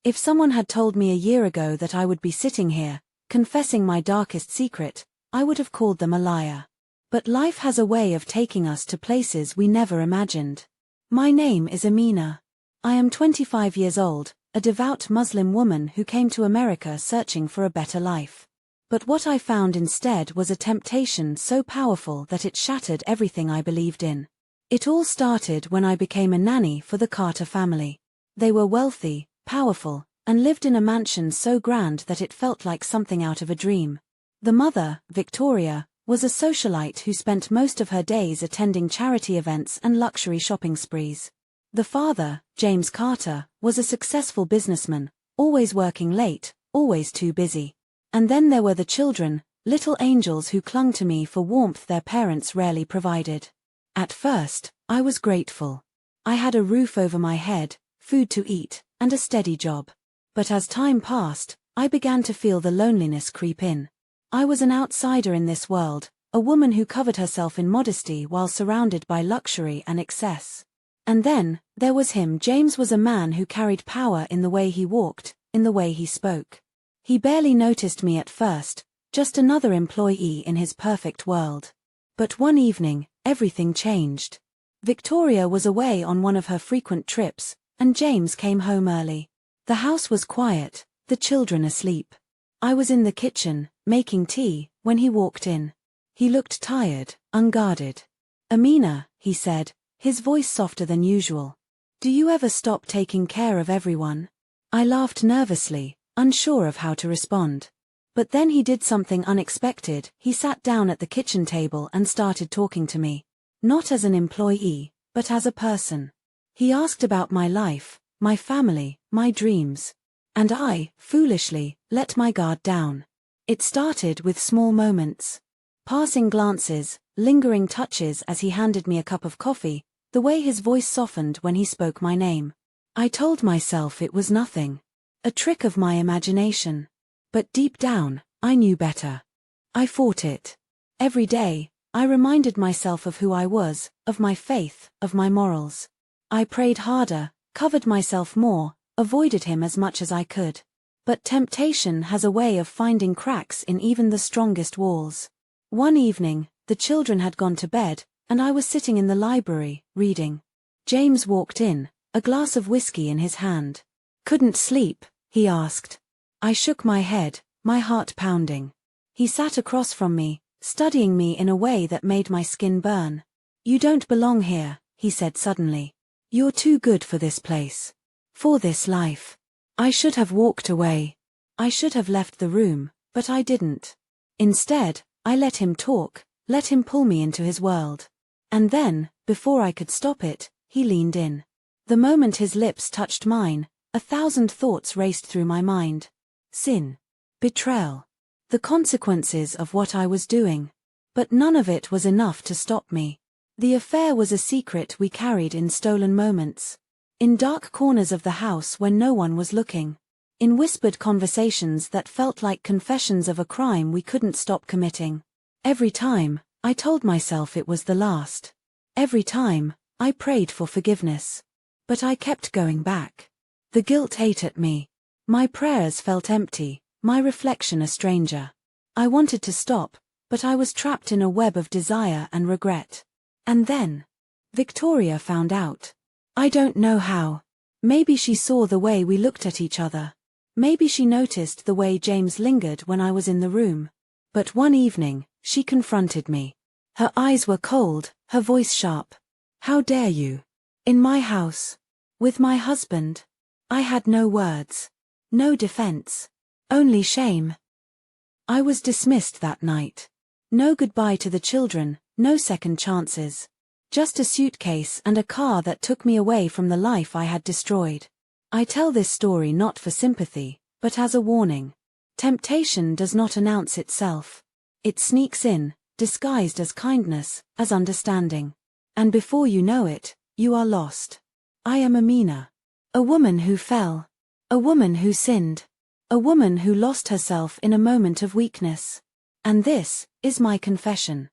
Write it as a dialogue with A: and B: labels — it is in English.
A: If someone had told me a year ago that I would be sitting here, confessing my darkest secret, I would have called them a liar. But life has a way of taking us to places we never imagined. My name is Amina. I am 25 years old, a devout Muslim woman who came to America searching for a better life. But what I found instead was a temptation so powerful that it shattered everything I believed in. It all started when I became a nanny for the Carter family. They were wealthy, powerful, and lived in a mansion so grand that it felt like something out of a dream. The mother, Victoria, was a socialite who spent most of her days attending charity events and luxury shopping sprees. The father, James Carter, was a successful businessman, always working late, always too busy. And then there were the children, little angels who clung to me for warmth their parents rarely provided. At first, I was grateful. I had a roof over my head, food to eat, and a steady job. But as time passed, I began to feel the loneliness creep in. I was an outsider in this world, a woman who covered herself in modesty while surrounded by luxury and excess. And then, there was him. James was a man who carried power in the way he walked, in the way he spoke. He barely noticed me at first, just another employee in his perfect world. But one evening, everything changed. Victoria was away on one of her frequent trips, and James came home early. The house was quiet, the children asleep. I was in the kitchen, making tea, when he walked in. He looked tired, unguarded. "Amina," he said, his voice softer than usual. "Do you ever stop taking care of everyone?" I laughed nervously, unsure of how to respond. But then he did something unexpected. He sat down at the kitchen table and started talking to me. Not as an employee, but as a person. He asked about my life, my family, my dreams. And I, foolishly, let my guard down. It started with small moments. Passing glances, lingering touches as he handed me a cup of coffee, the way his voice softened when he spoke my name. I told myself it was nothing. A trick of my imagination. But deep down, I knew better. I fought it. Every day, I reminded myself of who I was, of my faith, of my morals. I prayed harder, covered myself more, avoided him as much as I could. But temptation has a way of finding cracks in even the strongest walls. One evening, the children had gone to bed, and I was sitting in the library, reading. James walked in, a glass of whiskey in his hand. "Couldn't sleep?" he asked. I shook my head, my heart pounding. He sat across from me, studying me in a way that made my skin burn. "You don't belong here," he said suddenly. "You're too good for this place. For this life." I should have walked away. I should have left the room, but I didn't. Instead, I let him talk, let him pull me into his world. And then, before I could stop it, he leaned in. The moment his lips touched mine, 1,000 thoughts raced through my mind. Sin. Betrayal. The consequences of what I was doing. But none of it was enough to stop me. The affair was a secret we carried in stolen moments. In dark corners of the house when no one was looking. In whispered conversations that felt like confessions of a crime we couldn't stop committing. Every time, I told myself it was the last. Every time, I prayed for forgiveness. But I kept going back. The guilt ate at me. My prayers felt empty, my reflection a stranger. I wanted to stop, but I was trapped in a web of desire and regret. And then, Victoria found out. I don't know how. Maybe she saw the way we looked at each other. Maybe she noticed the way James lingered when I was in the room. But one evening, she confronted me. Her eyes were cold, her voice sharp. "How dare you? In my house. With my husband." I had no words. No defense. Only shame. I was dismissed that night. No goodbye to the children, no second chances. Just a suitcase and a car that took me away from the life I had destroyed. I tell this story not for sympathy, but as a warning. Temptation does not announce itself. It sneaks in, disguised as kindness, as understanding. And before you know it, you are lost. I am Amina. A woman who fell. A woman who sinned. A woman who lost herself in a moment of weakness. And this is my confession.